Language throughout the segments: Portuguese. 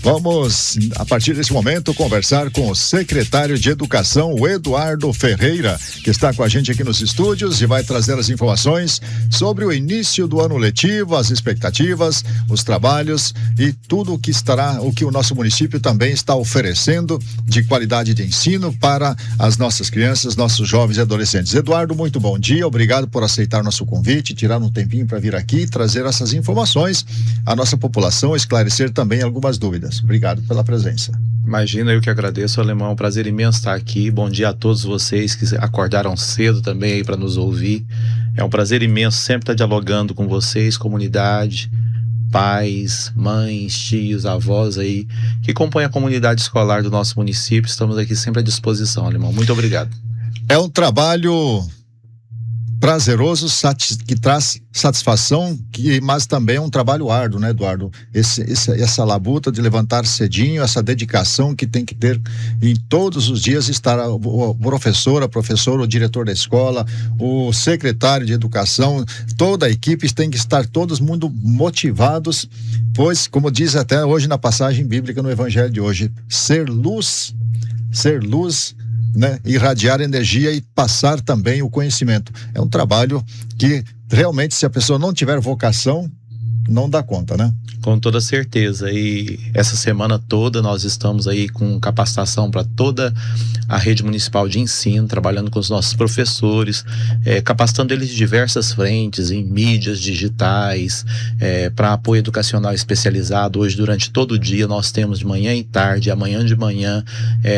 Vamos, a partir desse momento, conversar com o secretário de Educação, o Eduardo Ferreira, que está com a gente aqui nos estúdios e vai trazer as informações sobre o início do ano letivo, as expectativas, os trabalhos e tudo o que o nosso município também está oferecendo de qualidade de ensino para as nossas crianças, nossos jovens e adolescentes. Eduardo, muito bom dia, obrigado por aceitar nosso convite, tirar um tempinho para vir aqui e trazer essas informações à nossa população, esclarecer também algumas dúvidas. Obrigado pela presença. Imagina, eu que agradeço, Alemão, prazer imenso estar aqui. Bom dia a todos vocês que acordaram cedo também aí para nos ouvir. É um prazer imenso sempre estar dialogando com vocês, comunidade, pais, mães, tios, avós aí, que compõem a comunidade escolar do nosso município. Estamos aqui sempre à disposição, Alemão. Muito obrigado. É um trabalho prazeroso, que traz satisfação, mas também é um trabalho árduo, né, Eduardo? Essa labuta de levantar cedinho, essa dedicação que tem que ter em todos os dias, estar o professor, o diretor da escola, o secretário de educação, toda a equipe tem que estar todos muito motivados, pois, como diz até hoje na passagem bíblica no evangelho de hoje, ser luz, né? Irradiar energia e passar também o conhecimento. É um trabalho que realmente, se a pessoa não tiver vocação, não dá conta, né? Com toda certeza. E essa semana toda nós estamos aí com capacitação para toda a rede municipal de ensino, trabalhando com os nossos professores, capacitando eles de diversas frentes, em mídias digitais, para apoio educacional especializado. Hoje, durante todo o dia, nós temos de manhã e tarde, amanhã de manhã,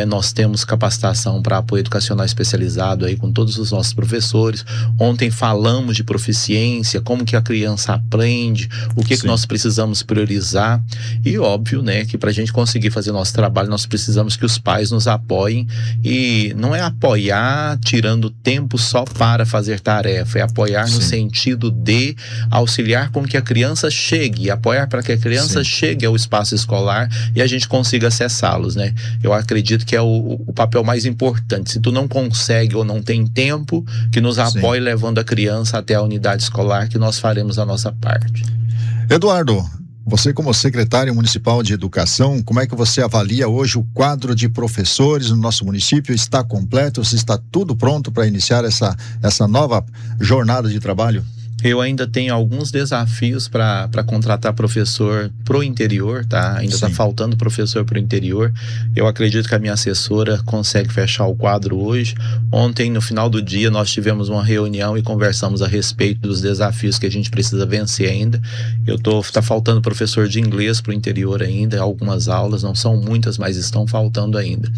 nós temos capacitação para apoio educacional especializado aí com todos os nossos professores. Ontem falamos de proficiência, como que a criança aprende, o que nós precisamos priorizar. E óbvio, né, que para a gente conseguir fazer nosso trabalho, nós precisamos que os pais nos apoiem. E não é apoiar tirando tempo só para fazer tarefa, é apoiar no sentido de auxiliar com que a criança chegue, apoiar para que a criança chegue ao espaço escolar e a gente consiga acessá-los, né? Eu acredito que é o papel mais importante. Se tu não consegue ou não tem tempo, que nos apoie levando a criança até a unidade escolar, que nós faremos a nossa parte. Eduardo, você como secretário municipal de educação, como é que você avalia hoje o quadro de professores no nosso município? Está completo? Está tudo pronto para iniciar essa nova jornada de trabalho? Eu ainda tenho alguns desafios para contratar professor pro interior, tá? Ainda está faltando professor pro interior. Eu acredito que a minha assessora consegue fechar o quadro hoje. Ontem, no final do dia, nós tivemos uma reunião e conversamos a respeito dos desafios que a gente precisa vencer ainda. Tá faltando professor de inglês pro interior ainda, algumas aulas, não são muitas, mas estão faltando ainda.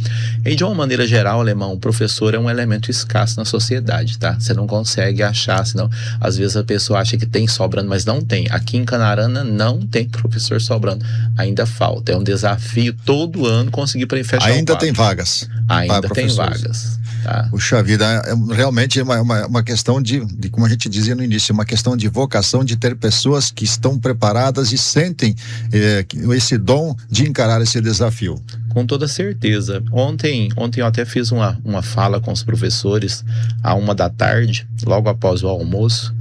E de uma maneira geral, Alemão, o professor é um elemento escasso na sociedade, tá? Você não consegue achar, senão, às vezes a pessoa acha que tem sobrando, mas não tem. Aqui em Canarana não tem professor sobrando. Ainda falta. É um desafio todo ano conseguir fechar Ainda tem vagas. Ainda tem vagas. Tá? Puxa vida, realmente é uma questão de, como a gente dizia no início, uma questão de vocação, de ter pessoas que estão preparadas e sentem esse dom de encarar esse desafio. Com toda certeza. Ontem eu até fiz uma fala com os professores à 1h da tarde, logo após o almoço.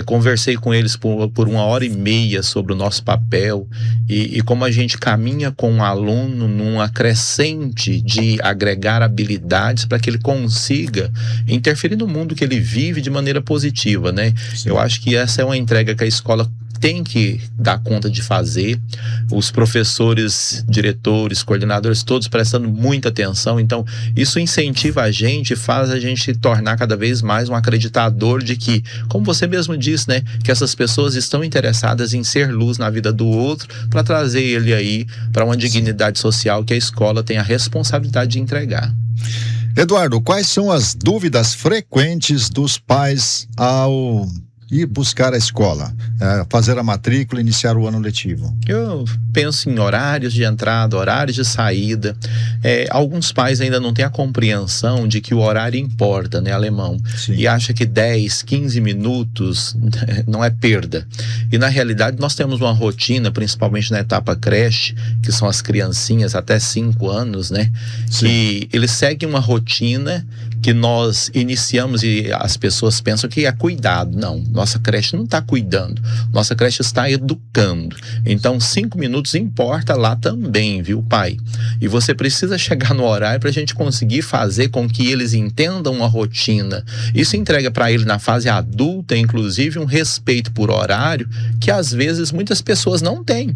Conversei com eles por 1h30 sobre o nosso papel e como a gente caminha com o aluno numa crescente de agregar habilidades para que ele consiga interferir no mundo que ele vive de maneira positiva, né? Eu acho que essa é uma entrega que a escola tem que dar conta de fazer, os professores, diretores, coordenadores, todos prestando muita atenção. Então isso incentiva a gente, faz a gente tornar cada vez mais um acreditador de que, como você mesmo disse, né, que essas pessoas estão interessadas em ser luz na vida do outro, para trazer ele aí para uma dignidade social que a escola tem a responsabilidade de entregar. Eduardo, quais são as dúvidas frequentes dos pais ao ir buscar a escola, fazer a matrícula, iniciar o ano letivo? Eu penso em horários de entrada, horários de saída. Alguns pais ainda não têm a compreensão de que o horário importa, né, Alemão? E acha que 10, 15 minutos não é perda. E na realidade nós temos uma rotina, principalmente na etapa creche, que são as criancinhas até 5 anos, né? Que eles seguem uma rotina que nós iniciamos e as pessoas pensam que é cuidado. Não, nossa creche não está cuidando, nossa creche está educando. Então 5 minutos importa lá também, viu, pai? E você precisa chegar no horário para a gente conseguir fazer com que eles entendam uma rotina. Isso entrega para ele na fase adulta, inclusive, um respeito por horário que às vezes muitas pessoas não têm.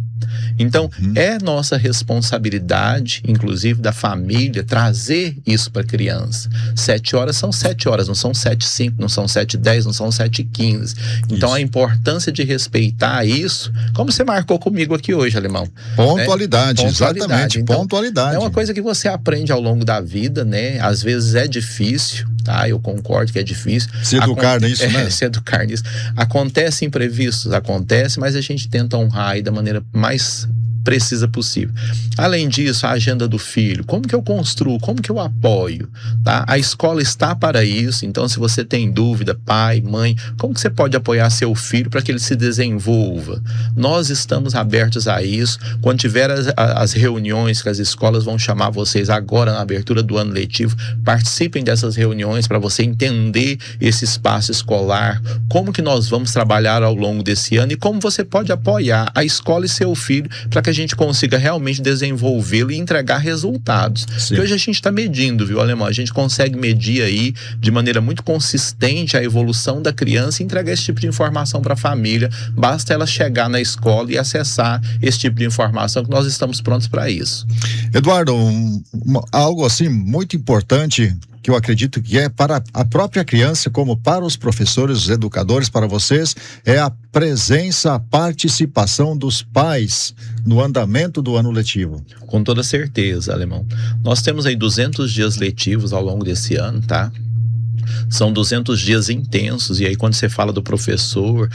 Então, é nossa responsabilidade, inclusive da família, trazer isso para a criança. 7 horas são 7 horas, não são 7h05, não são 7h10, não são 7h15. Então, a importância de respeitar isso, como você marcou comigo aqui hoje, Alemão. Pontualidade, né? Exatamente, então, pontualidade. É uma coisa que você aprende ao longo da vida, né? Às vezes é difícil, tá? Eu concordo que é difícil. Se educar nisso, né? Se educar nisso. Acontece imprevistos, acontece, mas a gente tenta honrar aí da maneira mais precisa possível. Além disso, a agenda do filho, como que eu construo, como que eu apoio, tá? A escola está para isso, então se você tem dúvida, pai, mãe, como que você pode apoiar seu filho para que ele se desenvolva? Nós estamos abertos a isso. Quando tiver as reuniões que as escolas vão chamar vocês agora na abertura do ano letivo, participem dessas reuniões para você entender esse espaço escolar, como que nós vamos trabalhar ao longo desse ano e como você pode apoiar a escola e seu filho para que a gente consiga realmente desenvolvê-lo e entregar resultados. Porque hoje a gente está medindo, viu, Alemão? A gente consegue medir aí de maneira muito consistente a evolução da criança e entregar esse tipo de informação para a família. Basta ela chegar na escola e acessar esse tipo de informação, que nós estamos prontos para isso. Eduardo, algo assim muito importante que eu acredito que é para a própria criança, como para os professores, os educadores, para vocês, é a presença, a participação dos pais no andamento do ano letivo. Com toda certeza, Alemão. Nós temos aí 200 dias letivos ao longo desse ano, tá? São 200 dias intensos, e aí quando você fala do professor,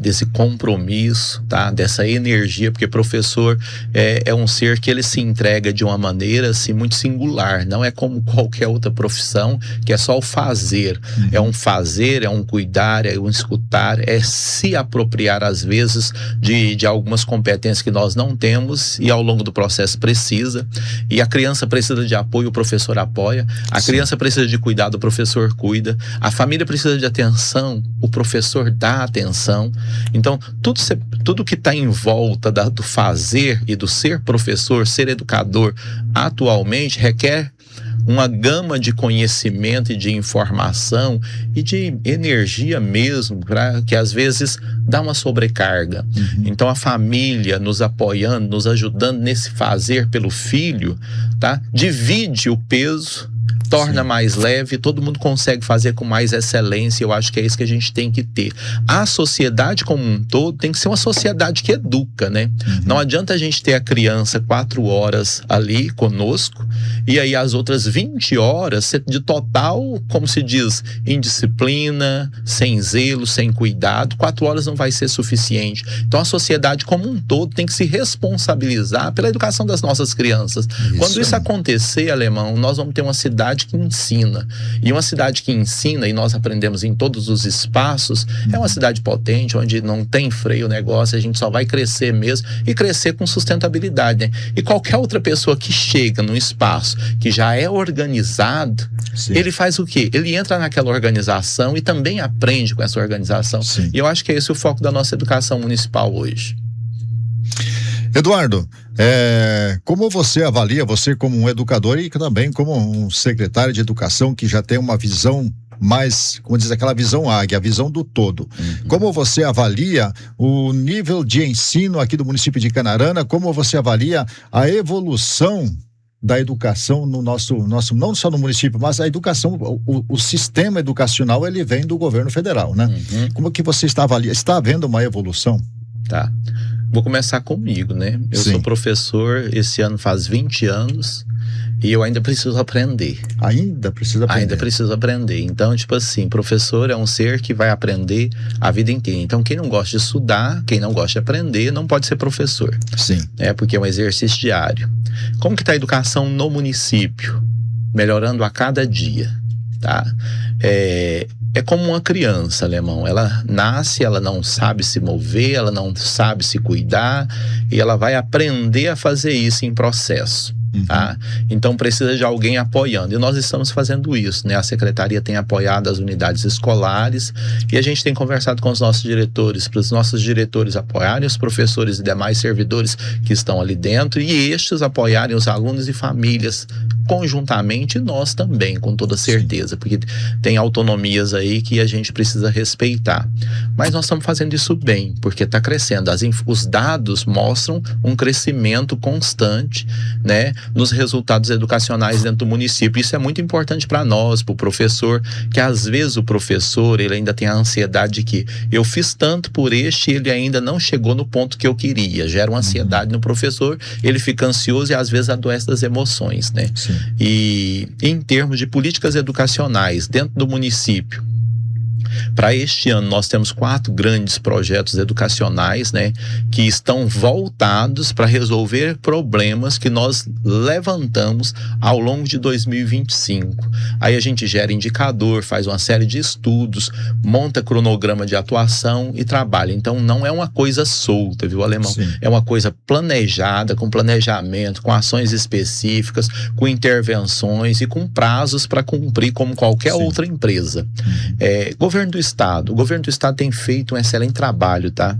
desse compromisso, tá? Dessa energia, porque professor é um ser que ele se entrega de uma maneira assim, muito singular, não é como qualquer outra profissão, que é só o fazer, é um fazer, é um cuidar, é um escutar, é se apropriar às vezes de algumas competências que nós não temos e ao longo do processo precisa, e a criança precisa de apoio, o professor apoia, a criança precisa de cuidado, o professor cuida, a família precisa de atenção, o professor dá atenção. Então, tudo que está em volta do fazer e do ser professor, ser educador, atualmente requer uma gama de conhecimento e de informação e de energia mesmo, que às vezes dá uma sobrecarga. Então a família nos apoiando, nos ajudando nesse fazer pelo filho, tá? Divide o peso, torna mais leve, todo mundo consegue fazer com mais excelência. Eu acho que é isso que a gente tem que ter. A sociedade como um todo tem que ser uma sociedade que educa, né? Não adianta a gente ter a criança 4 horas ali conosco e aí as outras 20 horas de total, como se diz, indisciplina, sem zelo, sem cuidado. 4 horas não vai ser suficiente. Então a sociedade como um todo tem que se responsabilizar pela educação das nossas crianças. Quando isso acontecer, Alemão, nós vamos ter uma cidade que ensina. E uma cidade que ensina, e nós aprendemos em todos os espaços, é uma cidade potente, onde não tem freio o negócio, a gente só vai crescer mesmo, e crescer com sustentabilidade, né? E qualquer outra pessoa que chega num espaço que já é organizado, ele faz o quê? Ele entra naquela organização e também aprende com essa organização. E eu acho que é esse o foco da nossa educação municipal hoje. Eduardo, como você avalia, você como um educador e também como um secretário de educação que já tem uma visão mais, como diz aquela visão águia, a visão do todo. Como você avalia o nível de ensino aqui do município de Canarana? Como você avalia a evolução da educação no nosso, não só no município, mas a educação, o sistema educacional, ele vem do governo federal, né? Como que você está avaliando? Está havendo uma evolução? Tá. Vou começar comigo, né? Eu sou professor, esse ano faz 20 anos e eu ainda preciso aprender. Ainda precisa aprender? Ainda preciso aprender. Então, tipo assim, professor é um ser que vai aprender a vida inteira. Então, quem não gosta de estudar, quem não gosta de aprender, não pode ser professor. Porque é um exercício diário. Como que está a educação no município? Melhorando a cada dia, tá? É como uma criança, Alemão. Ela nasce, ela não sabe se mover, ela não sabe se cuidar, e ela vai aprender a fazer isso em processo. Tá? Então precisa de alguém apoiando, e nós estamos fazendo isso, né? A secretaria tem apoiado as unidades escolares e a gente tem conversado com os nossos diretores, para os nossos diretores apoiarem os professores e demais servidores que estão ali dentro, e estes apoiarem os alunos e famílias conjuntamente, e nós também, com toda certeza, porque tem autonomias aí que a gente precisa respeitar. Mas nós estamos fazendo isso bem, porque está crescendo. Os dados mostram um crescimento constante, né, nos resultados educacionais dentro do município. Isso é muito importante para nós, para o professor, que às vezes o professor, ele ainda tem a ansiedade de que eu fiz tanto por este e ele ainda não chegou no ponto que eu queria. Gera uma ansiedade no professor, ele fica ansioso e às vezes adoece das emoções, né? Sim. E em termos de políticas educacionais dentro do município, para este ano nós temos 4 grandes projetos educacionais, né, que estão voltados para resolver problemas que nós levantamos ao longo de 2025. Aí a gente gera indicador, faz uma série de estudos, monta cronograma de atuação e trabalha. Então não é uma coisa solta, viu, Alemão? Sim. É uma coisa planejada, com planejamento, com ações específicas, com intervenções e com prazos para cumprir, como qualquer outra empresa. O governo do estado tem feito um excelente trabalho, tá?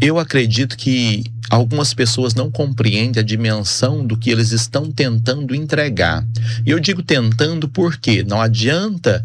Eu acredito que algumas pessoas não compreendem a dimensão do que eles estão tentando entregar. E eu digo tentando porque não adianta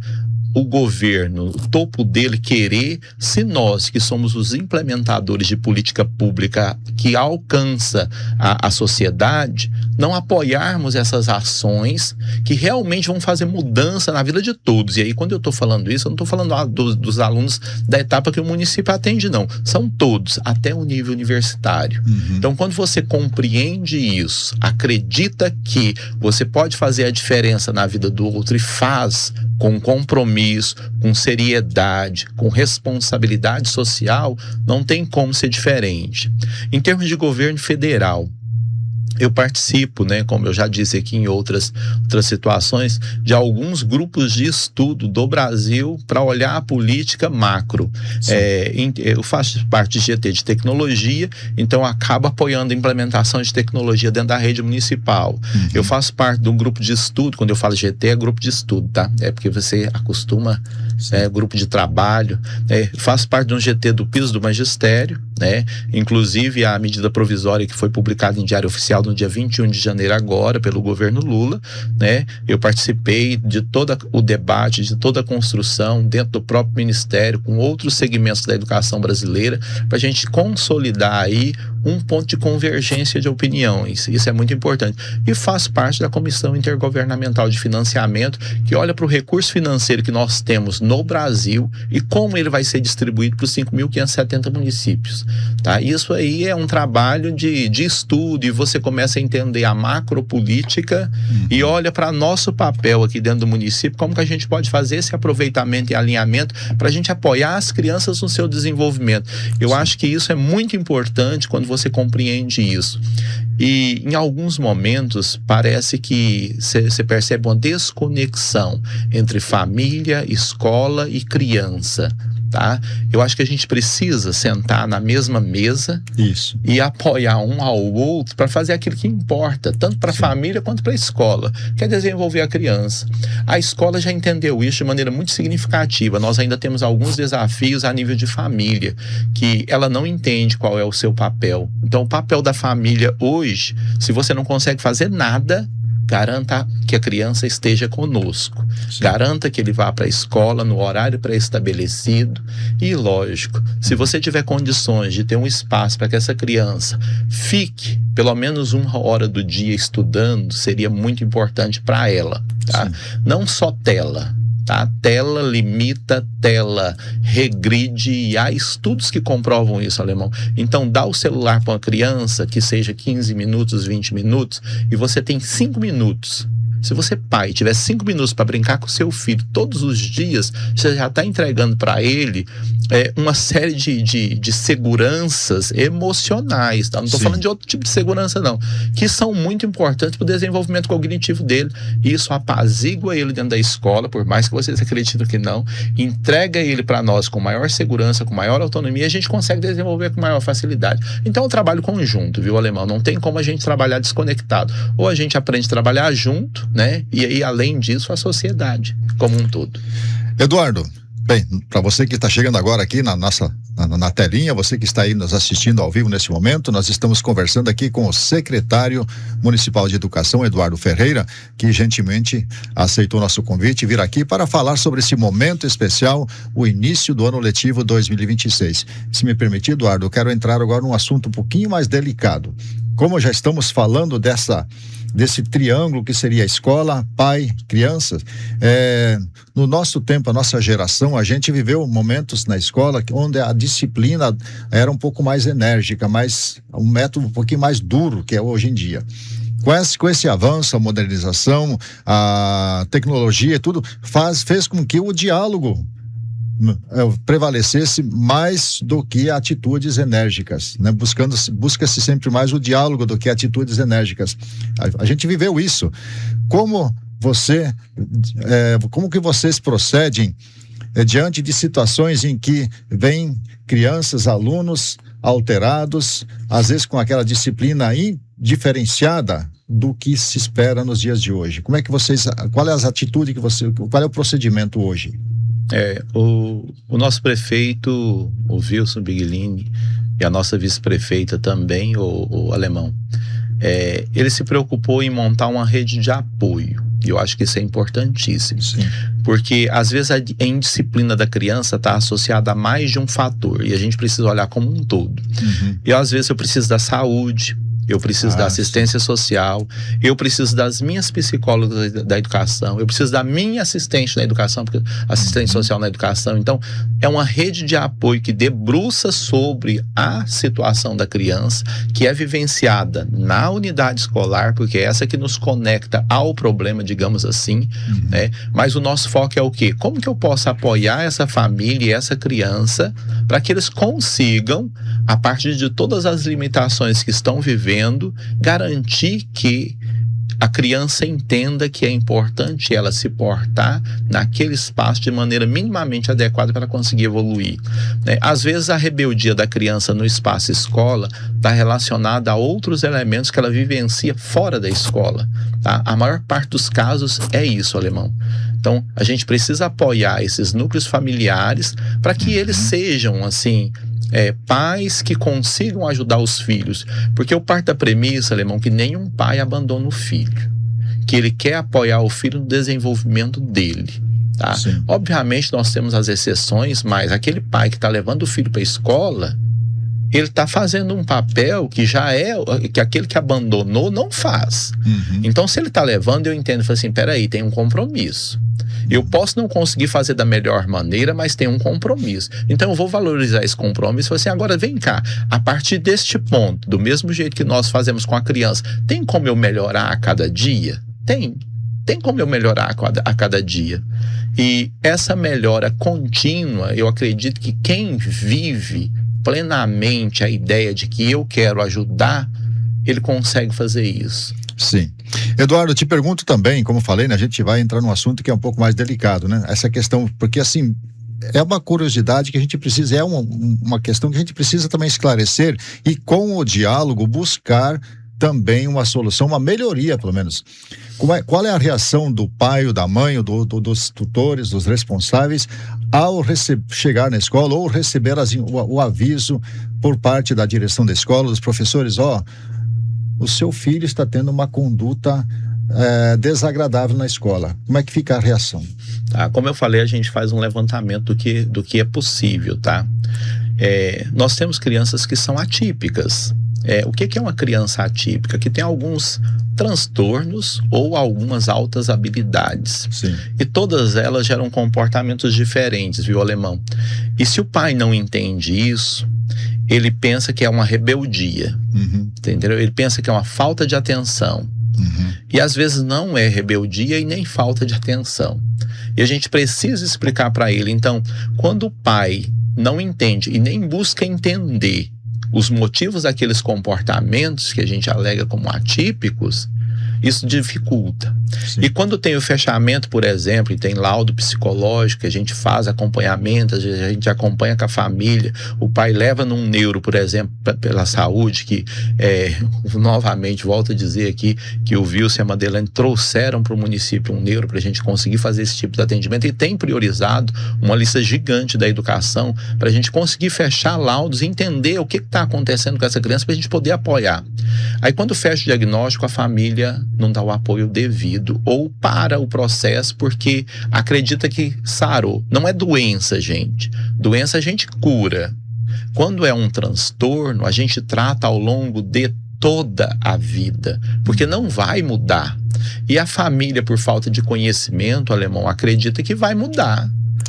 o governo, o topo dele querer, se nós que somos os implementadores de política pública que alcança a sociedade, não apoiarmos essas ações que realmente vão fazer mudança na vida de todos. E aí quando eu estou falando isso, eu não estou falando dos alunos da etapa que o município atende, não. São todos, até o nível universitário. Então quando você compreende isso, acredita que você pode fazer a diferença na vida do outro e faz com compromisso, com seriedade, com responsabilidade social, não tem como ser diferente. Em termos de governo federal, eu participo, né, como eu já disse aqui em outras situações, de alguns grupos de estudo do Brasil para olhar a política macro. Eu faço parte de GT de tecnologia, então acabo apoiando a implementação de tecnologia dentro da rede municipal. Eu faço parte de um grupo de estudo, quando eu falo GT é grupo de estudo, tá? É porque você acostuma, grupo de trabalho. Faço parte de um GT do piso do magistério, né? Inclusive a medida provisória que foi publicada em Diário Oficial no dia 21 de janeiro agora, pelo governo Lula, né? Eu participei de todo o debate, de toda a construção dentro do próprio ministério, com outros segmentos da educação brasileira, para a gente consolidar aí um ponto de convergência de opiniões. Isso é muito importante. E faço parte da Comissão Intergovernamental de Financiamento, que olha para o recurso financeiro que nós temos no Brasil e como ele vai ser distribuído para os 5.570 municípios. Tá? Isso aí é um trabalho de estudo, e você começa a entender a macropolítica e olha para nosso papel aqui dentro do município, como que a gente pode fazer esse aproveitamento e alinhamento para a gente apoiar as crianças no seu desenvolvimento. Eu acho que isso é muito importante quando você compreende isso. E em alguns momentos parece que você percebe uma desconexão entre família, escola e criança. Tá? Eu acho que a gente precisa sentar na mesma mesa e apoiar um ao outro para fazer aquilo que importa, tanto para a família quanto para a escola, que é desenvolver a criança. A escola já entendeu isso de maneira muito significativa. Nós ainda temos alguns desafios a nível de família, que ela não entende qual é o seu papel. Então o papel da família hoje, se você não consegue fazer nada, garanta que a criança esteja conosco. Garanta que ele vá para a escola no horário pré-estabelecido. E lógico, se você tiver condições de ter um espaço para que essa criança fique pelo menos 1 hora do dia estudando, seria muito importante para ela, tá? Não só tela. Tá? Tela limita, tela regride, e há estudos que comprovam isso, Alemão. Então dá o celular para uma criança que seja 15 minutos, 20 minutos, e você tem 5 minutos Se você, pai, tiver 5 minutos para brincar com seu filho todos os dias, você já está entregando para ele uma série de seguranças emocionais, tá? Não estou falando de outro tipo de segurança, não, que são muito importantes para o desenvolvimento cognitivo dele. Isso apazigua ele dentro da escola, por mais que vocês acreditem que não, entrega ele para nós com maior segurança, com maior autonomia, e a gente consegue desenvolver com maior facilidade. Então é um trabalho conjunto, viu, Alemão? Não tem como a gente trabalhar desconectado. Ou a gente aprende a trabalhar junto, né? E aí, além disso, a sociedade como um todo. Eduardo, bem, para você que está chegando agora aqui na telinha, você que está aí nos assistindo ao vivo nesse momento, nós estamos conversando aqui com o secretário municipal de educação, Eduardo Ferreira, que gentilmente aceitou nosso convite e vir aqui para falar sobre esse momento especial, o início do ano letivo 2026. Se me permitir, Eduardo, eu quero entrar agora num assunto um pouquinho mais delicado. Como já estamos falando desse triângulo que seria escola, pai, crianças, no nosso tempo, a nossa geração, a gente viveu momentos na escola onde a disciplina era um pouco mais enérgica, um método um pouquinho mais duro que é hoje em dia. Com esse avanço, a modernização, a tecnologia e tudo, fez com que o diálogo prevalecesse mais do que atitudes enérgicas, né? Busca-se sempre mais o diálogo do que atitudes enérgicas. A gente viveu isso. Como que vocês procedem diante de situações em que vêm crianças, alunos alterados, às vezes com aquela disciplina indiferenciada do que se espera nos dias de hoje? Qual é as atitudes qual é o procedimento hoje? O nosso prefeito, o Wilson Biglini, e a nossa vice-prefeita também, o Alemão, ele se preocupou em montar uma rede de apoio. E eu acho que isso é importantíssimo. Sim. Porque às vezes a indisciplina da criança está associada a mais de um fator, e a gente precisa olhar como um todo. Uhum. E às vezes eu preciso da saúde, eu preciso da assistência social, eu preciso das minhas psicólogas da educação, eu preciso da minha assistente na educação, porque assistente social na educação. Então, é uma rede de apoio que debruça sobre a situação da criança, que é vivenciada na unidade escolar, porque é essa que nos conecta ao problema, digamos assim, né? Mas o nosso foco é o quê? Como que eu posso apoiar essa família e essa criança para que eles consigam, a partir de todas as limitações que estão vivendo, garantir que a criança entenda que é importante ela se portar naquele espaço de maneira minimamente adequada para conseguir evoluir, né? Às vezes a rebeldia da criança no espaço escola está relacionada a outros elementos que ela vivencia fora da escola, tá? A maior parte dos casos é isso, Alemão. Então, a gente precisa apoiar esses núcleos familiares para que eles sejam, assim, pais que consigam ajudar os filhos. Porque eu parto da premissa, Alemão, que nenhum pai abandona o filho. Que ele quer apoiar o filho no desenvolvimento dele, tá? Obviamente, nós temos as exceções, mas aquele pai que está levando o filho para a escola, ele está fazendo um papel que que aquele que abandonou não faz. Então, se ele está levando, eu entendo, falo assim, peraí, tem um compromisso. Eu posso não conseguir fazer da melhor maneira, mas tem um compromisso. Então eu vou valorizar esse compromisso e falar assim, agora vem cá, a partir deste ponto, do mesmo jeito que nós fazemos com a criança, tem como eu melhorar a cada dia? Tem como eu melhorar a cada dia. E essa melhora contínua, eu acredito que quem vive plenamente a ideia de que eu quero ajudar, ele consegue fazer isso. Sim. Eduardo, te pergunto também, como falei, né, a gente vai entrar num assunto que é um pouco mais delicado, né? Essa questão, porque assim, é uma curiosidade que a gente precisa, uma questão que a gente precisa também esclarecer e com o diálogo buscar também uma solução, uma melhoria, pelo menos. Qual é a reação do pai, ou da mãe, ou dos tutores, dos responsáveis, ao chegar na escola ou receber o aviso por parte da direção da escola, dos professores, o seu filho está tendo uma conduta desagradável na escola. Como é que fica a reação? Tá, como eu falei, a gente faz um levantamento do que é possível, tá? Nós temos crianças que são atípicas. O que é uma criança atípica? Que tem alguns transtornos ou algumas altas habilidades. Sim. E todas elas geram comportamentos diferentes, viu, Alemão? E se o pai não entende isso, ele pensa que é uma rebeldia, entendeu? Ele pensa que é uma falta de atenção. E às vezes não é rebeldia e nem falta de atenção. E a gente precisa explicar para ele. Então, quando o pai não entende e nem busca entender os motivos daqueles comportamentos que a gente alega como atípicos, isso dificulta. Sim. E quando tem o fechamento, por exemplo, e tem laudo psicológico, a gente faz acompanhamento, a gente acompanha com a família, o pai leva num neuro, por exemplo, pela saúde, que novamente, volto a dizer aqui, que o Wilson e a Madeleine trouxeram para o município um neuro para a gente conseguir fazer esse tipo de atendimento, e tem priorizado uma lista gigante da educação para a gente conseguir fechar laudos e entender o que está acontecendo com essa criança para a gente poder apoiar. Aí quando fecha o diagnóstico, a família não dá o apoio devido ou para o processo porque acredita que sarou. Não é doença, gente. Doença a gente cura. Quando é um transtorno, a gente trata ao longo de toda a vida, porque não vai mudar. E a família, por falta de conhecimento, Alemão, acredita que vai mudar.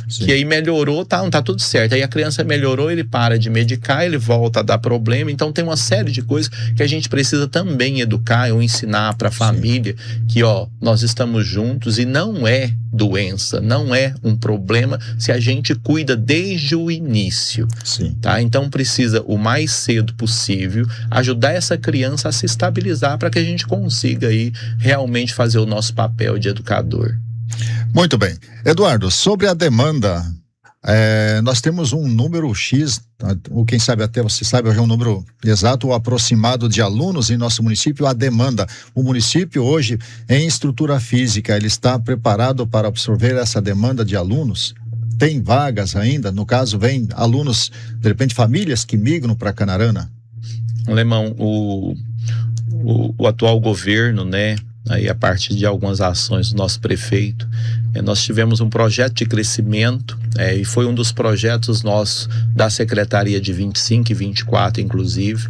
Sim. Que aí melhorou, tá tudo certo. Aí a criança melhorou, ele para de medicar, ele volta a dar problema. Então tem uma série de coisas que a gente precisa também educar ou ensinar para a família que, nós estamos juntos e não é doença, não é um problema se a gente cuida desde o início. Sim. Tá? Então precisa o mais cedo possível ajudar essa criança a se estabilizar para que a gente consiga aí realmente fazer o nosso papel de educador. Muito bem. Eduardo, sobre a demanda, nós temos um número X, ou quem sabe até você sabe, é um número exato ou aproximado de alunos em nosso município. A demanda, o município hoje, em estrutura física, ele está preparado para absorver essa demanda de alunos? Tem vagas ainda? No caso, vem alunos, de repente, famílias que migram para Canarana? Alemão, o atual governo, né? Aí a partir de algumas ações do nosso prefeito, nós tivemos um projeto de crescimento, e foi um dos projetos nossos da Secretaria de 25 e 24, inclusive,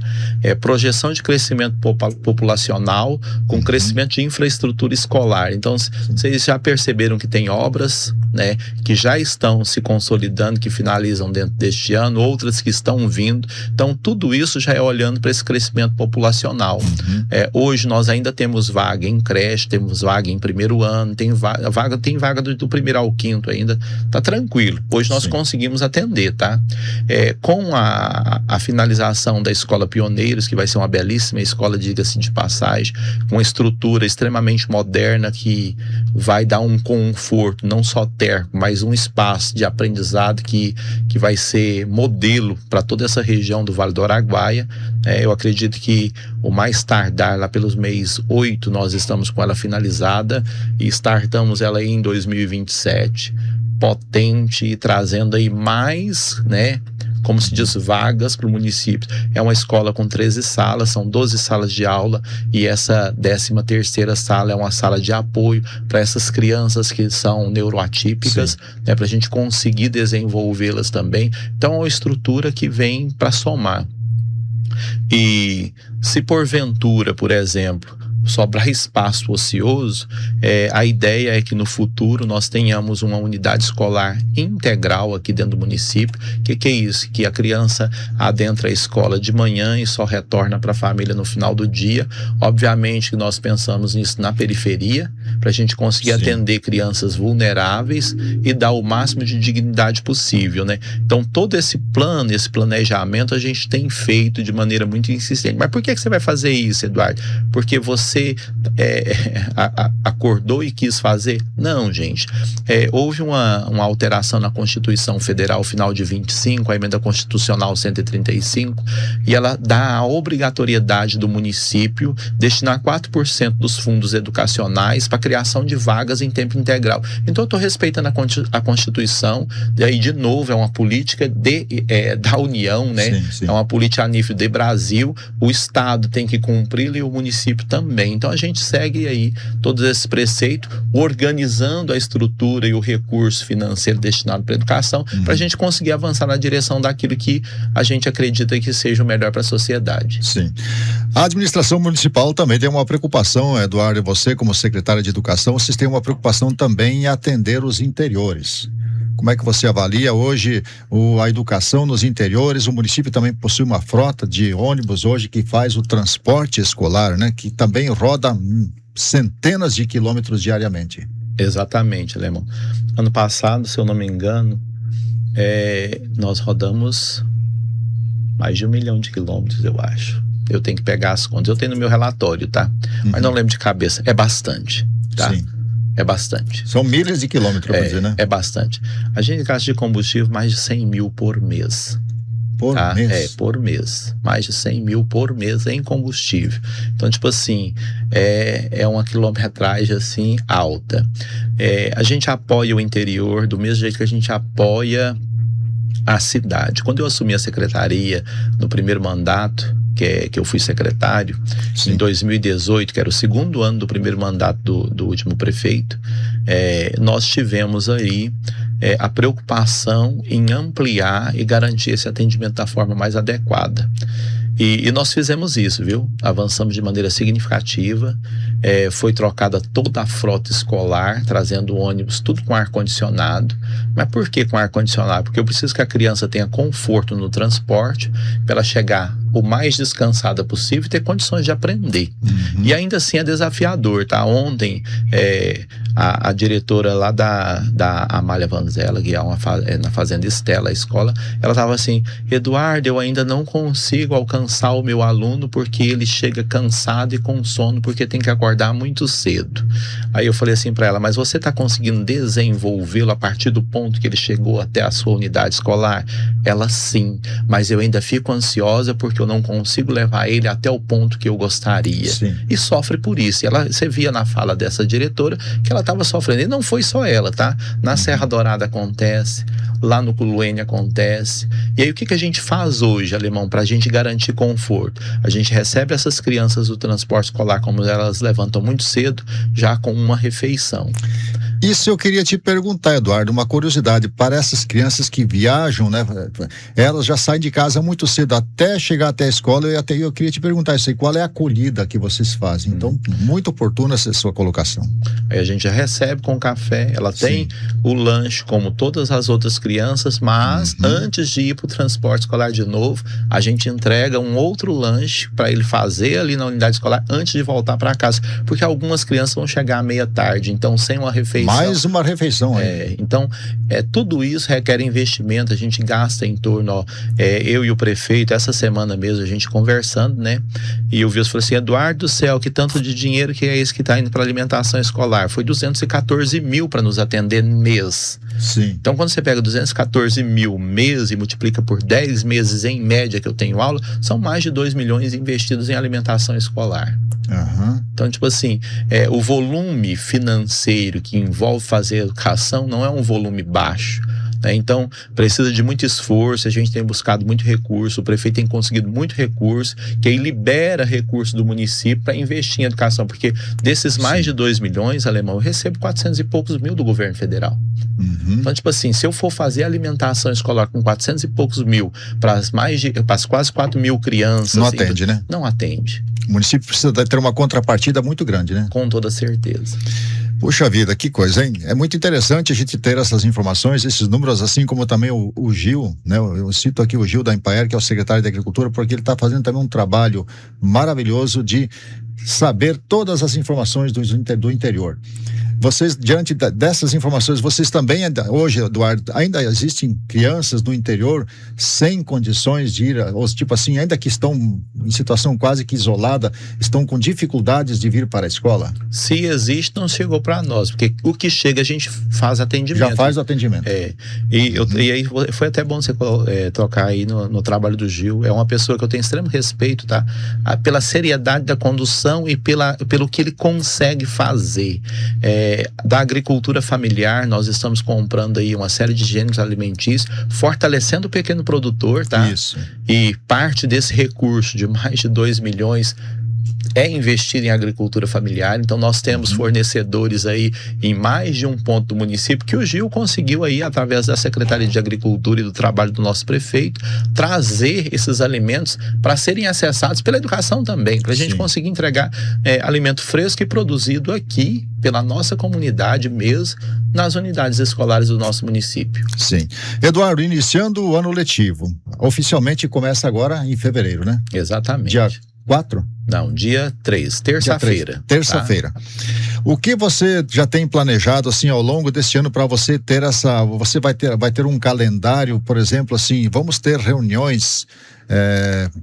projeção de crescimento populacional com crescimento de infraestrutura escolar. Então, vocês já perceberam que tem obras, né, que já estão se consolidando, que finalizam dentro deste ano, outras que estão vindo. Então, tudo isso já é olhando para esse crescimento populacional. Hoje nós ainda temos vaga em creche, temos vaga em primeiro ano, tem vaga do primeiro ao quinto ainda, tá tranquilo. Hoje nós conseguimos atender, tá? Com a finalização da Escola Pioneiros, que vai ser uma belíssima escola, diga-se de passagem, com uma estrutura extremamente moderna que vai dar um conforto, não só térmico, mas um espaço de aprendizado que vai ser modelo para toda essa região do Vale do Araguaia. Eu acredito que o mais tardar, lá pelos mês 8, nós estamos com ela finalizada e startamos ela aí em 2027, potente e trazendo aí mais, né, como se diz, vagas para o município. É uma escola com 13 salas, são 12 salas de aula, e essa 13ª sala é uma sala de apoio para essas crianças que são neuroatípicas, né, para a gente conseguir desenvolvê-las também. Então é uma estrutura que vem para somar. E se porventura, por exemplo, sobrar espaço ocioso, a ideia é que no futuro nós tenhamos uma unidade escolar integral aqui dentro do município. Que é isso? Que a criança adentra a escola de manhã e só retorna para a família no final do dia. Obviamente que nós pensamos nisso na periferia, para a gente conseguir atender crianças vulneráveis e dar o máximo de dignidade possível, né? Então todo esse plano, esse planejamento a gente tem feito de maneira muito insistente. Mas por que você vai fazer isso, Eduardo? Porque você acordou e quis fazer? Não, gente. Houve uma alteração na Constituição Federal, final de 25, a emenda constitucional 135, e ela dá a obrigatoriedade do município destinar 4% dos fundos educacionais para a criação de vagas em tempo integral. Então eu estou respeitando a Constituição, e aí de novo é uma política da União, né? Sim. É uma política a nível de Brasil, o Estado tem que cumpri-la e o município também. Então a gente segue aí todos esses preceitos, organizando a estrutura e o recurso financeiro destinado para a educação, para a gente conseguir avançar na direção daquilo que a gente acredita que seja o melhor para a sociedade. Sim. A administração municipal também tem uma preocupação, Eduardo, e você como secretário de Educação, vocês têm uma preocupação também em atender os interiores, Como é que você avalia hoje a educação nos interiores? O município também possui uma frota de ônibus hoje que faz o transporte escolar, né? Que também roda centenas de quilômetros diariamente. Exatamente, Alemão. Ano passado, se eu não me engano, nós rodamos mais de 1 milhão de quilômetros, eu acho. Eu tenho que pegar as contas. Eu tenho no meu relatório, tá? Mas não lembro de cabeça. É bastante, tá? Sim. É bastante. São milhas de quilômetros, para dizer, né? É bastante. A gente gasta de combustível mais de 100 mil por mês. Por mês? Por mês. Mais de 100 mil por mês em combustível. Então, tipo assim, é uma quilometragem, assim, alta. A gente apoia o interior do mesmo jeito que a gente apoia a cidade. Quando eu assumi a secretaria no primeiro mandato, que eu fui secretário, Sim. Em 2018, que era o segundo ano do primeiro mandato do último prefeito, nós tivemos aí a preocupação em ampliar e garantir esse atendimento da forma mais adequada. E nós fizemos isso, viu? Avançamos de maneira significativa. Foi trocada toda a frota escolar, trazendo ônibus, tudo com ar-condicionado. Mas por que com ar-condicionado? Porque eu preciso que a criança tenha conforto no transporte, para ela chegar o mais descansada possível e ter condições de aprender. E ainda assim é desafiador, tá? Ontem, a diretora lá da Amália Vanzella, que é na Fazenda Estela, a escola, ela estava assim: Eduardo, eu ainda não consigo alcançar o meu aluno porque ele chega cansado e com sono porque tem que acordar muito cedo. Aí eu falei assim para ela: mas você está conseguindo desenvolvê-lo a partir do ponto que ele chegou até a sua unidade escolar? Ela: sim, mas eu ainda fico ansiosa porque eu não consigo levar ele até o ponto que eu gostaria. Sim. E sofre por isso. Você via na fala dessa diretora que ela estava sofrendo. E não foi só ela, tá? Na Serra Dourada acontece, lá no Culuene acontece. E aí o que a gente faz hoje, Alemão, para a gente garantir conforto? A gente recebe essas crianças do transporte escolar, como elas levantam muito cedo, já com uma refeição. Isso eu queria te perguntar, Eduardo, uma curiosidade, para essas crianças que viajam, né? Elas já saem de casa muito cedo até chegar até a escola, eu queria te perguntar isso aí, qual é a acolhida que vocês fazem? Então, muito oportuna essa sua colocação. Aí a gente já recebe com café, ela tem o lanche como todas as outras crianças, mas antes de ir para o transporte escolar de novo, a gente entrega um outro lanche para ele fazer ali na unidade escolar antes de voltar para casa, porque algumas crianças vão chegar à meia tarde, então sem uma refeição. Mais uma refeição aí. Então, tudo isso requer investimento. A gente gasta em torno, eu e o prefeito, essa semana mesmo, a gente conversando, né? E o Wilson falou assim: Eduardo do céu, que tanto de dinheiro que é esse que está indo para alimentação escolar? Foi 214 mil para nos atender mês. Sim. Então, quando você pega 214 mil mês e multiplica por 10 meses em média que eu tenho aula, são mais de 2 milhões investidos em alimentação escolar. Então, tipo assim, o volume financeiro que envolve fazer educação não é um volume baixo, né? Então, precisa de muito esforço. A gente tem buscado muito recurso, o prefeito tem conseguido muito recurso, que aí libera recurso do município para investir em educação, porque desses mais de 2 milhões, Alemão, eu recebo 400 e poucos mil do governo federal. Então, tipo assim, se eu for fazer alimentação escolar com 400 e poucos mil para as quase 4 mil crianças... Não atende, né? Não atende. O município precisa ter uma contrapartida muito grande, né? Com toda certeza. Puxa vida, que coisa, hein? É muito interessante a gente ter essas informações, esses números, assim como também o Gil, né? Eu cito aqui o Gil da Empaer, que é o secretário da Agricultura, porque ele está fazendo também um trabalho maravilhoso de saber todas as informações do interior. Vocês, diante dessas informações, vocês também, hoje, Eduardo, ainda existem crianças no interior sem condições de ir, ou tipo assim, ainda que estão em situação quase que isolada, estão com dificuldades de vir para a escola? Se existe, não chegou para nós, porque o que chega a gente faz atendimento. Já faz o atendimento. E aí foi até bom você tocar aí no trabalho do Gil. É uma pessoa que eu tenho extremo respeito, tá? Pela seriedade da condução e pelo que ele consegue fazer. Da agricultura familiar, nós estamos comprando aí uma série de gêneros alimentícios, fortalecendo o pequeno produtor, tá? Isso. E parte desse recurso de mais de 2 milhões é investir em agricultura familiar. Então nós temos fornecedores aí em mais de um ponto do município, que o Gil conseguiu aí, através da Secretaria de Agricultura e do trabalho do nosso prefeito, trazer esses alimentos para serem acessados pela educação também, para a gente conseguir entregar alimento fresco e produzido aqui pela nossa comunidade mesmo, nas unidades escolares do nosso município. Sim. Eduardo, iniciando o ano letivo, oficialmente começa agora em fevereiro, né? Exatamente. Dia 4? Não, dia 3, terça-feira. Terça-feira. Tá? O que você já tem planejado assim ao longo deste ano para você ter você vai ter um calendário, por exemplo, assim, vamos ter reuniões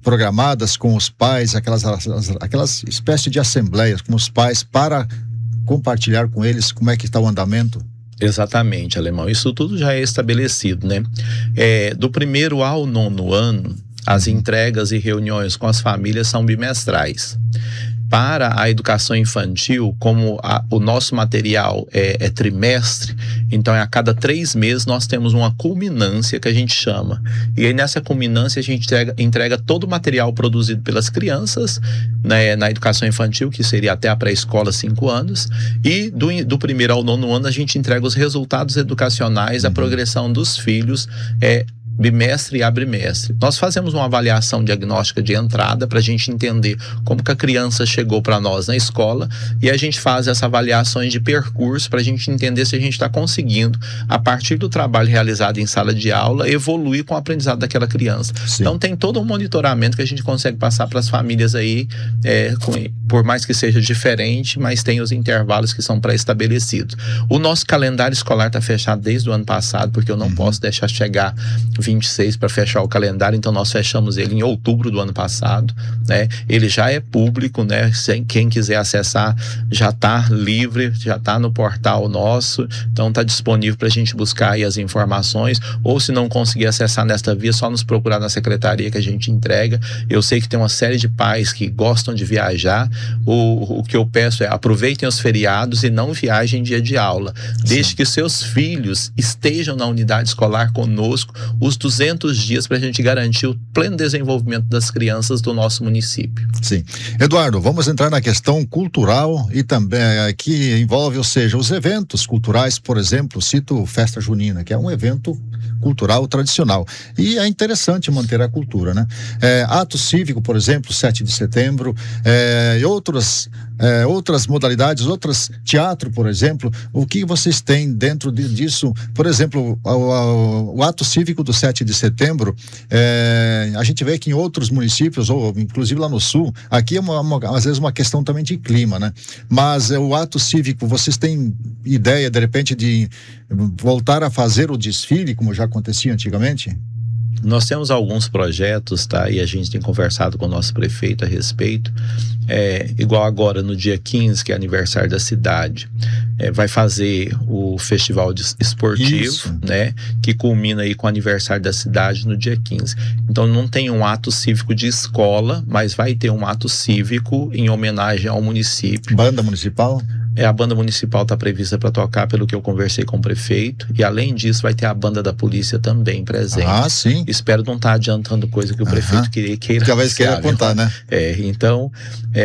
programadas com os pais, aquelas espécies de assembleias com os pais para compartilhar com eles como é que está o andamento? Exatamente, Alemão. Isso tudo já é estabelecido, né? Do 1º ao 9º ano, as entregas e reuniões com as famílias são bimestrais. Para a educação infantil, como o nosso material é trimestre, então a cada 3 meses nós temos uma culminância que a gente chama. E aí nessa culminância a gente entrega todo o material produzido pelas crianças, né, na educação infantil, que seria até a pré-escola 5 anos, e do 1º ao 9º ano a gente entrega os resultados educacionais, a progressão dos filhos, bimestre e abrimestre. Nós fazemos uma avaliação diagnóstica de entrada para a gente entender como que a criança chegou para nós na escola, e a gente faz essas avaliações de percurso para a gente entender se a gente está conseguindo, a partir do trabalho realizado em sala de aula, evoluir com o aprendizado daquela criança. Sim. Então tem todo um monitoramento que a gente consegue passar para as famílias aí, por mais que seja diferente, mas tem os intervalos que são pré-estabelecidos. O nosso calendário escolar está fechado desde o ano passado, porque eu não posso deixar chegar 26 para fechar o calendário, então nós fechamos ele em outubro do ano passado, né? Ele já é público, né? Quem quiser acessar já está livre, já está no portal nosso, então está disponível para a gente buscar aí as informações, ou se não conseguir acessar nesta via, só nos procurar na secretaria que a gente entrega. Eu sei que tem uma série de pais que gostam de viajar, o que eu peço é aproveitem os feriados e não viajem em dia de aula, desde que seus filhos estejam na unidade escolar conosco os 200 dias para a gente garantir o pleno desenvolvimento das crianças do nosso município. Sim. Eduardo, vamos entrar na questão cultural e também que envolve, ou seja, os eventos culturais, por exemplo, cito Festa Junina, que é um evento cultural tradicional. E é interessante manter a cultura, né? Ato cívico, por exemplo, 7 de setembro, e outras modalidades, teatro, por exemplo. O que vocês têm dentro disso? Por exemplo, o ato cívico do 7 de setembro, a gente vê que em outros municípios, ou inclusive lá no sul, aqui é às vezes uma questão também de clima, né? Mas o ato cívico, vocês têm ideia, de repente, de voltar a fazer o desfile, como já acontecia antigamente? Nós temos alguns projetos, tá? E a gente tem conversado com o nosso prefeito a respeito. Igual agora, no dia 15, que é aniversário da cidade, vai fazer o festival esportivo, né? Que culmina aí com o aniversário da cidade no dia 15. Então não tem um ato cívico de escola, mas vai ter um ato cívico em homenagem ao município. Banda municipal? A banda municipal está prevista para tocar, pelo que eu conversei com o prefeito, e além disso vai ter a banda da polícia também presente. Ah, sim. Espero não estar adiantando coisa que o prefeito queira talvez queira contar, né? Então,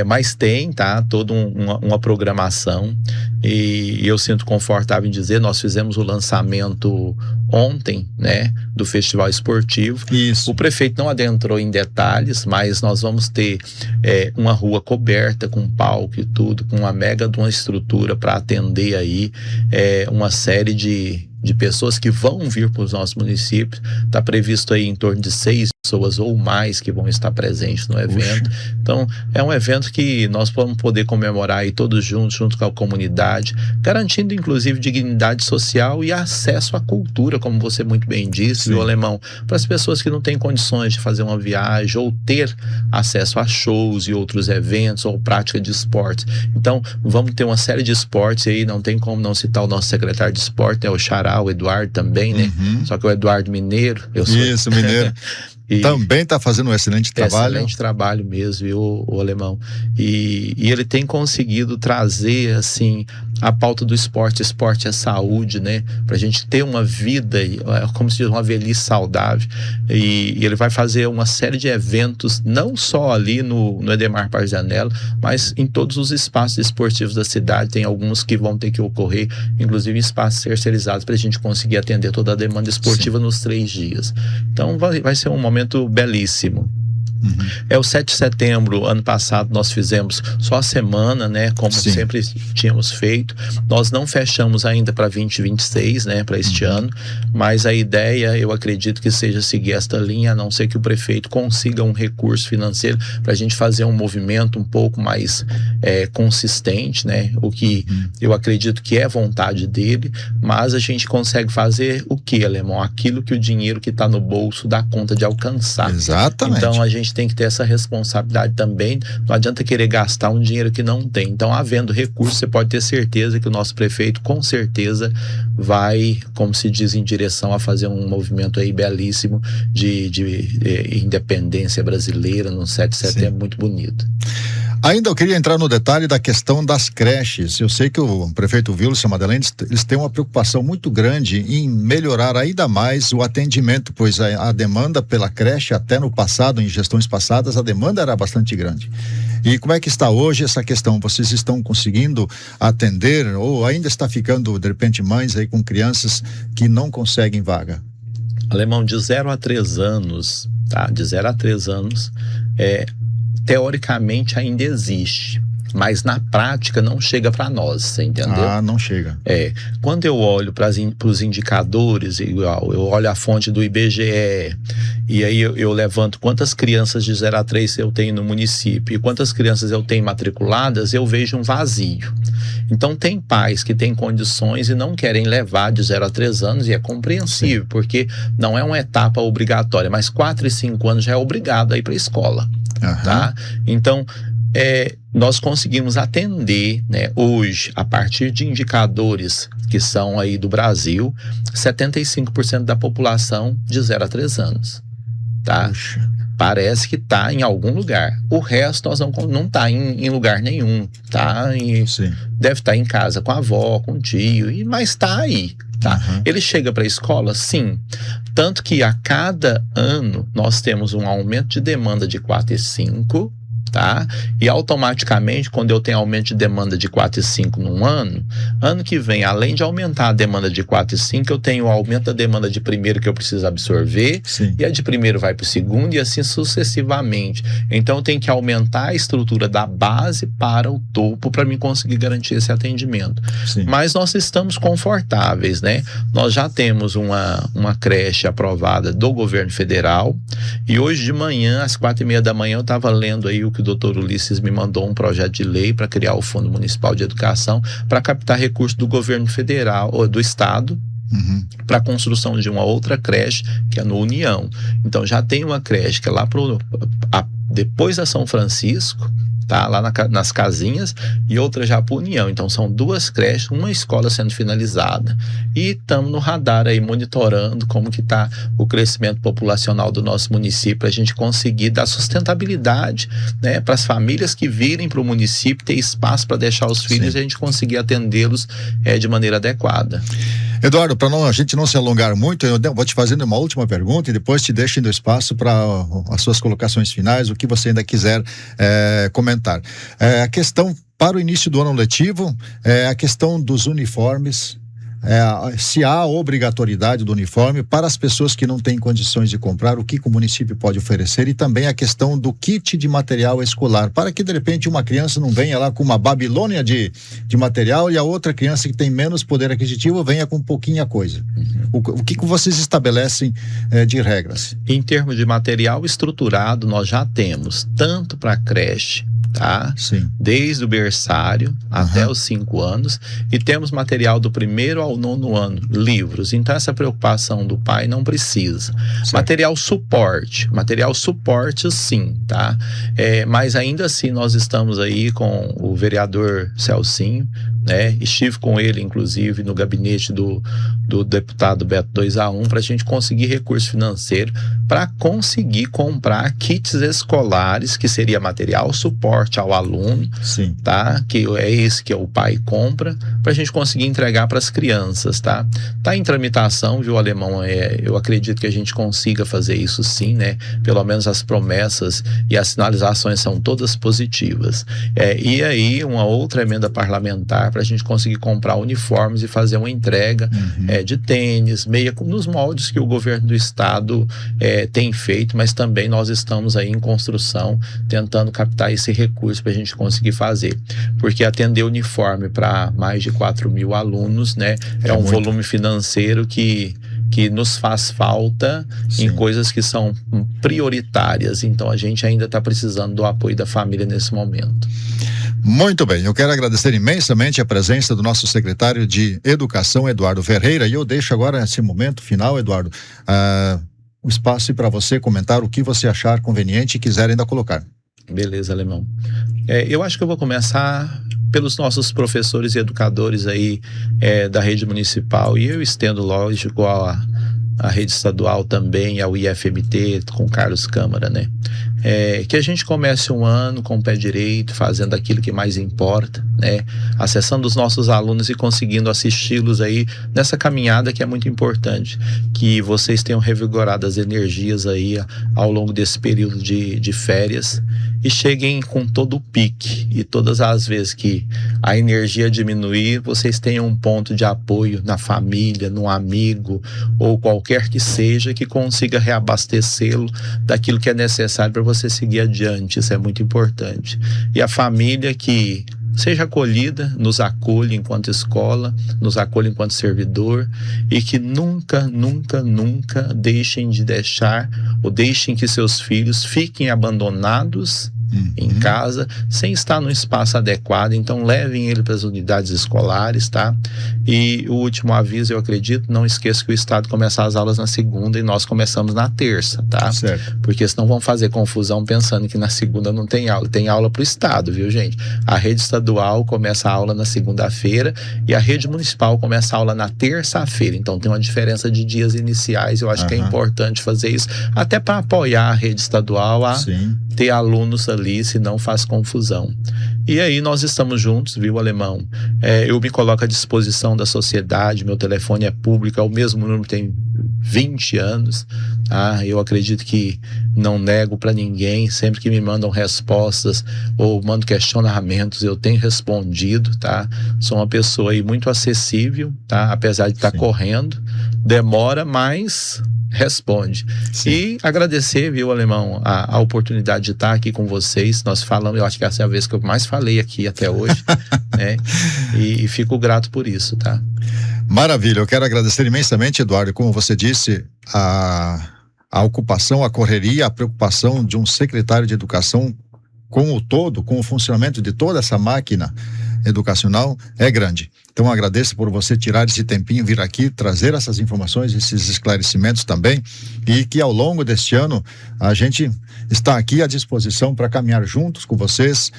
mas tem, tá? Toda uma programação, e eu sinto confortável em dizer, nós fizemos o lançamento ontem, né? Do festival esportivo. Isso. O prefeito não adentrou em detalhes, mas nós vamos ter uma rua coberta com palco e tudo, com uma mega de uma estrutura para atender aí uma série de pessoas que vão vir para os nossos municípios. Está previsto aí em torno de 6 pessoas ou mais que vão estar presentes no evento. Puxa. Então, é um evento que nós vamos poder comemorar aí todos juntos, junto com a comunidade, garantindo inclusive dignidade social e acesso à cultura, como você muito bem disse, viu, Alemão? Para as pessoas que não têm condições de fazer uma viagem ou ter acesso a shows e outros eventos ou prática de esportes. Então, vamos ter uma série de esportes aí, não tem como não citar o nosso secretário de esporte, o Xará, o Eduardo também, né? Só que o Eduardo Mineiro. Isso, Mineiro. E também está fazendo um excelente trabalho. Excelente trabalho mesmo, viu, o Alemão? E ele tem conseguido trazer, assim, a pauta do esporte. Esporte é saúde, né? Pra gente ter uma vida, como se diz, uma velhice saudável. E ele vai fazer uma série de eventos, não só ali no Edemar Parzanello, mas em todos os espaços esportivos da cidade. Tem alguns que vão ter que ocorrer, inclusive espaços terceirizados, para a gente conseguir atender toda a demanda esportiva nos 3 dias. Então vai ser um momento belíssimo. É o 7 de setembro, ano passado nós fizemos só a semana, né, como sempre tínhamos feito. Nós não fechamos ainda para 2026, né, para este ano, mas a ideia, eu acredito que seja seguir esta linha, a não ser que o prefeito consiga um recurso financeiro para a gente fazer um movimento um pouco mais consistente, né, o que eu acredito que é vontade dele, mas a gente consegue fazer o que, Alemão? Aquilo que o dinheiro que está no bolso dá conta de alcançar. Exatamente. Então a gente tem que ter essa responsabilidade também. Não adianta querer gastar um dinheiro que não tem. Então, havendo recurso, você pode ter certeza que o nosso prefeito, com certeza, vai, como se diz, em direção a fazer um movimento aí belíssimo de independência brasileira no 7 de setembro, muito bonito. Ainda eu queria entrar no detalhe da questão das creches. Eu sei que o prefeito Wilson Madeleine, eles têm uma preocupação muito grande em melhorar ainda mais o atendimento, pois a demanda pela creche, até no passado, em gestões passadas, a demanda era bastante grande. E como é que está hoje essa questão? Vocês estão conseguindo atender ou ainda está ficando, de repente, mães aí com crianças que não conseguem vaga? Alemão, de 0 a 3 anos, tá? De 0 a 3 anos, teoricamente ainda existe, mas na prática não chega para nós, você entendeu? Ah, não chega. Quando eu olho para os indicadores, eu olho a fonte do IBGE, e aí eu levanto quantas crianças de 0 a 3 eu tenho no município e quantas crianças eu tenho matriculadas, eu vejo um vazio. Então tem pais que têm condições e não querem levar de 0 a 3 anos, e é compreensível, porque não é uma etapa obrigatória, mas 4 e 5 anos já é obrigado a ir para a escola. Tá? Então, nós conseguimos atender, né, hoje, a partir de indicadores que são aí do Brasil, 75% da população de 0 a 3 anos. Tá? Puxa. Parece que tá em algum lugar. O resto nós não tá em lugar nenhum. Tá? Deve estar em casa com a avó, com o tio, mas tá aí. Tá? Ele chega para a escola, sim. Tanto que a cada ano nós temos um aumento de demanda de 4 e 5, tá? E automaticamente, quando eu tenho aumento de demanda de 4 e 5 num ano que vem, além de aumentar a demanda de 4 e 5, eu tenho o aumento da demanda de primeiro que eu preciso absorver, e a de primeiro vai para o segundo e assim sucessivamente. Então eu tenho que aumentar a estrutura da base para o topo para mim conseguir garantir esse atendimento. Mas nós estamos confortáveis, né? Nós já temos uma creche aprovada do governo federal, e hoje de manhã, às 4h30 da manhã, eu estava lendo aí o que o doutor Ulisses me mandou, um projeto de lei para criar o Fundo Municipal de Educação para captar recursos do governo federal ou do estado para a construção de uma outra creche que é no União. Então já tem uma creche que é lá depois da São Francisco, tá? Lá nas casinhas, e outra já para União. Então são 2 creches, uma escola sendo finalizada, e estamos no radar aí monitorando como que está o crescimento populacional do nosso município, para a gente conseguir dar sustentabilidade, né, para as famílias que virem para o município ter espaço para deixar os filhos e a gente conseguir atendê-los de maneira adequada. Eduardo, para a gente não se alongar muito, eu vou te fazendo uma última pergunta e depois te deixo indo espaço para as suas colocações finais, o que você ainda quiser comentar. A questão para o início do ano letivo, a questão dos uniformes, se há obrigatoriedade do uniforme para as pessoas que não têm condições de comprar, o que o município pode oferecer, e também a questão do kit de material escolar, para que de repente uma criança não venha lá com uma Babilônia de material e a outra criança que tem menos poder aquisitivo venha com pouquinha coisa. O que vocês estabelecem de regras? Em termos de material estruturado, nós já temos tanto para creche, tá? Desde o berçário até os 5 anos, e temos material do 1º ao 9º ano, livros. Então essa preocupação do pai não precisa. Material suporte sim, tá? Mas ainda assim nós estamos aí com o vereador Celcinho, né? Estive com ele, inclusive, no gabinete do deputado Beto 2A1 para a gente conseguir recurso financeiro para conseguir comprar kits escolares, que seria material suporte ao aluno, Sim. tá? Que é esse que o pai compra, para a gente conseguir entregar para as crianças, tá? Tá em tramitação, viu, Alemão? Eu acredito que a gente consiga fazer isso sim, né? Pelo menos as promessas e as sinalizações são todas positivas. E aí, uma outra emenda parlamentar para a gente conseguir comprar uniformes e fazer uma entrega de tênis, meia, nos moldes que o governo do estado tem feito, mas também nós estamos aí em construção, tentando captar esse recurso para a gente conseguir fazer. Porque atender uniforme para mais de 4.000 alunos, né, é um volume financeiro que nos faz falta em coisas que são prioritárias. Então a gente ainda está precisando do apoio da família nesse momento. Muito bem, eu quero agradecer imensamente a presença do nosso secretário de Educação, Eduardo Ferreira, e eu deixo agora esse momento final, Eduardo, o espaço para você comentar o que você achar conveniente e quiser ainda colocar. Beleza, Alemão. Eu acho que eu vou começar pelos nossos professores e educadores aí da rede municipal, e eu estendo, lógico, a rede estadual também, ao IFMT, com Carlos Câmara, né? Que a gente comece um ano com o pé direito, fazendo aquilo que mais importa, né? Acessando os nossos alunos e conseguindo assisti-los aí nessa caminhada que é muito importante, que vocês tenham revigorado as energias aí ao longo desse período de férias e cheguem com todo o pique, e todas as vezes que a energia diminuir, vocês tenham um ponto de apoio na família, no amigo ou qualquer que seja, que consiga reabastecê-lo daquilo que é necessário para você seguir adiante. Isso é muito importante. E a família que seja acolhida, nos acolhe enquanto escola, nos acolhe enquanto servidor, e que nunca, nunca, nunca deixem que seus filhos fiquem abandonados em casa, sem estar no espaço adequado. Então levem ele para as unidades escolares, tá? E o último aviso, eu acredito, não esqueça que o estado começa as aulas na segunda e nós começamos na terça, tá? Certo. Porque senão vão fazer confusão pensando que na segunda não tem aula. Tem aula para o estado, viu, gente? A rede estadual começa a aula na segunda-feira e a rede municipal começa a aula na terça-feira. Então tem uma diferença de dias iniciais. Eu acho que é importante fazer isso, até para apoiar a rede estadual a ter alunos ali, senão faz confusão. E aí nós estamos juntos, viu, Alemão? Eu me coloco à disposição da sociedade, meu telefone é público, é o mesmo número, tem 20 anos. Eu acredito que não nego para ninguém, sempre que me mandam respostas ou mandam questionamentos, eu tenho respondido, tá? Sou uma pessoa aí muito acessível, tá? Apesar de estar correndo, demora, mas responde. E agradecer, viu, Alemão, a oportunidade de estar aqui com vocês. Nós falamos, eu acho que essa é a vez que eu mais falei aqui até hoje, né? E fico grato por isso, tá? Maravilha, eu quero agradecer imensamente, Eduardo, como você disse, a ocupação, a correria, a preocupação de um secretário de educação com o funcionamento de toda essa máquina educacional é grande. Então agradeço por você tirar esse tempinho, vir aqui, trazer essas informações, esses esclarecimentos também, e que ao longo deste ano a gente está aqui à disposição para caminhar juntos com vocês.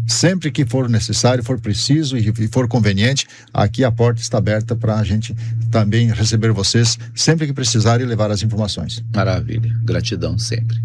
Sempre que for necessário, for preciso e for conveniente, aqui a porta está aberta para a gente também receber vocês sempre que precisarem e levar as informações. Maravilha, gratidão sempre.